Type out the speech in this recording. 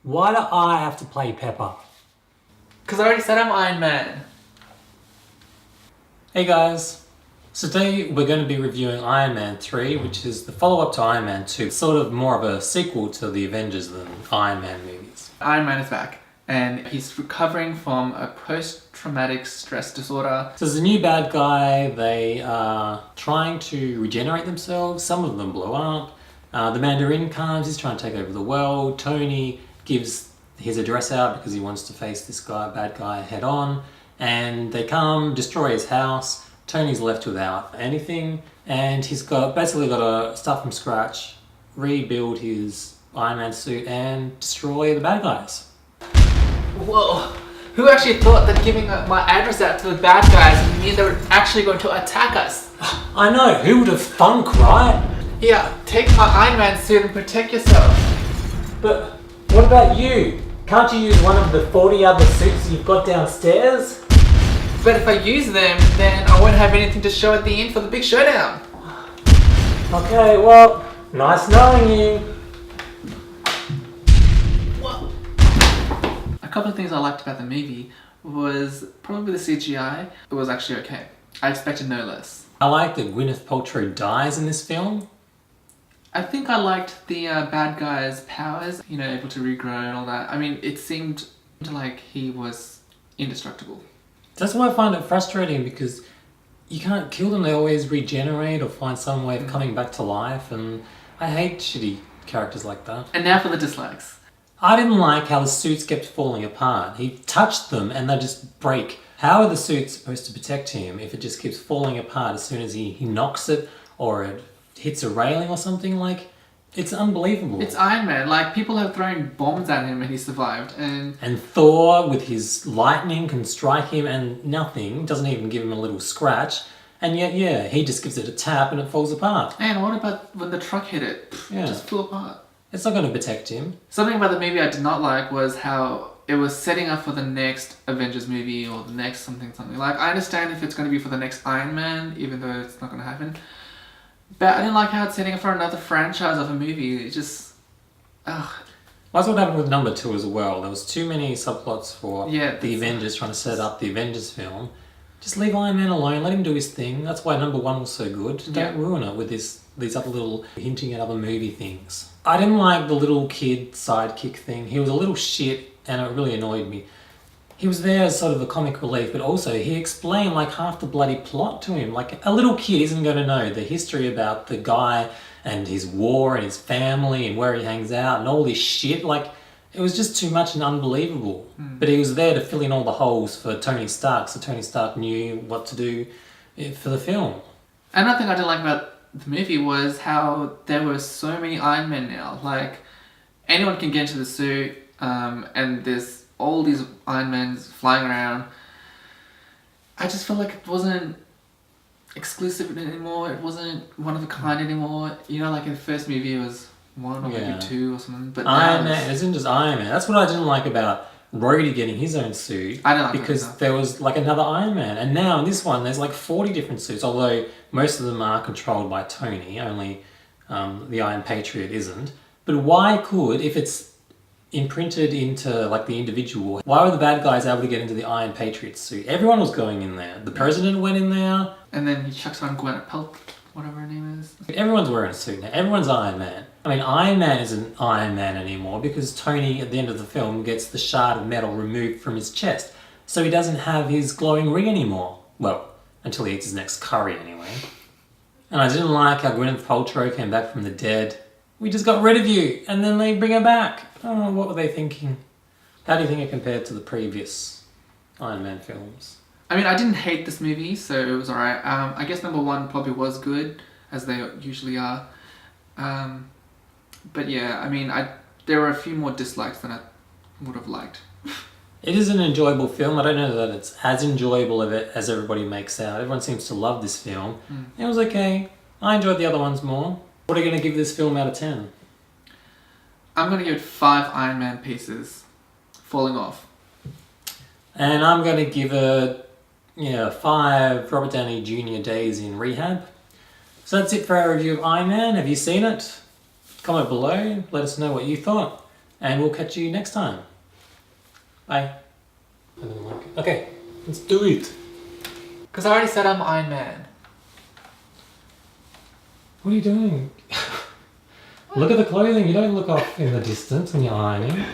Why do I have to play Pepper? Because I already said I'm Iron Man. Hey guys, so today we're going to be reviewing Iron Man 3, which is the follow-up to Iron Man 2. It's sort of more of a sequel to the Avengers than Iron Man movies. Iron Man is back, and he's recovering from a post-traumatic stress disorder. So there's a new bad guy. They are trying to regenerate themselves. Some of them blow up. The Mandarin comes, he's trying to take over the world. Tony gives his address out because he wants to face this bad guy head on. And they come, destroy his house. Tony's left without anything, and he's basically got to start from scratch, rebuild his Iron Man suit, and destroy the bad guys. Whoa! Who actually thought that giving my address out to the bad guys would mean they were actually going to attack us? I know, who would have thunk, right? Yeah, take my Iron Man suit and protect yourself. But what about you? Can't you use one of the 40 other suits you've got downstairs? But if I use them, then I won't have anything to show at the end for the big showdown. Okay, well, nice knowing you. What? A couple of things I liked about the movie was probably the CGI. It was actually okay. I expected no less. I like that Gwyneth Paltrow dies in this film. I think I liked the bad guy's powers, able to regrow and all that. I mean, it seemed like he was indestructible. That's why I find it frustrating, because you can't kill them. They always regenerate or find some way of coming back to life, and I hate shitty characters like that. And now for the dislikes. I didn't like how the suits kept falling apart. He touched them and they just break. How are the suits supposed to protect him if it just keeps falling apart as soon as he knocks it or it hits a railing or something? Like, it's unbelievable. It's Iron Man. Like, people have thrown bombs at him and he survived. And Thor with his lightning can strike him and nothing, doesn't even give him a little scratch. And yet, yeah, he just gives it a tap and it falls apart. And what about when the truck hit it? Yeah. It just flew apart. It's not going to protect him. Something about the movie I did not like was how it was setting up for the next Avengers movie or the next something. Like, I understand if it's going to be for the next Iron Man, even though it's not going to happen. But I didn't like how it's setting up for another franchise of a movie. It just... ugh. That's what happened with number 2 as well. There was too many subplots for the Avengers trying to set up the Avengers film. Just leave Iron Man alone, let him do his thing. That's why number 1 was so good. Don't ruin it with these other little hinting at other movie things. I didn't like the little kid sidekick thing. He was a little shit and it really annoyed me. He was there as sort of a comic relief, but also he explained like half the bloody plot to him. Like, a little kid isn't going to know the history about the guy and his war and his family and where he hangs out and all this shit. Like, it was just too much and unbelievable. But he was there to fill in all the holes for Tony Stark, so Tony Stark knew what to do for the film. Another thing I didn't like about the movie was how there were so many Iron Men now. Like, anyone can get into the suit, and there's all these Iron Mans flying around. I just felt like it wasn't exclusive anymore. It wasn't one of a kind anymore. Like in the first movie it was one or maybe two or something. But Iron Man, it isn't just Iron Man. That's what I didn't like about Rhodey getting his own suit. I don't like because there was like another Iron Man. And now in this one there's like 40 different suits, although most of them are controlled by Tony. Only the Iron Patriot isn't. But why could, if it's imprinted into like the individual, why were the bad guys able to get into the Iron Patriot suit? Everyone was going in there. The president went in there. And then he chucks on Gwyneth Paltrow, whatever her name is. Everyone's wearing a suit now. Everyone's Iron Man. I mean, Iron Man isn't Iron Man anymore because Tony, at the end of the film, gets the shard of metal removed from his chest. So he doesn't have his glowing ring anymore. Well, until he eats his next curry anyway. And I didn't like how Gwyneth Paltrow came back from the dead. We just got rid of you, and then they bring her back. Oh, what were they thinking? How do you think it compared to the previous Iron Man films? I mean, I didn't hate this movie, so it was alright. I guess number 1 probably was good, as they usually are. But yeah, I mean, there were a few more dislikes than I would have liked. It is an enjoyable film. I don't know that it's as enjoyable of it as everybody makes out. Everyone seems to love this film. It was okay. I enjoyed the other ones more. What are you going to give this film out of 10? I'm going to give it 5 Iron Man pieces falling off. And I'm going to give it 5 Robert Downey Jr. days in rehab. So that's it for our review of Iron Man. Have you seen it? Comment below. Let us know what you thought. And we'll catch you next time. Bye. I don't like it. Okay, let's do it. Because I already said I'm Iron Man. What are you doing? Look at the clothing. You don't look off in the distance when you're ironing.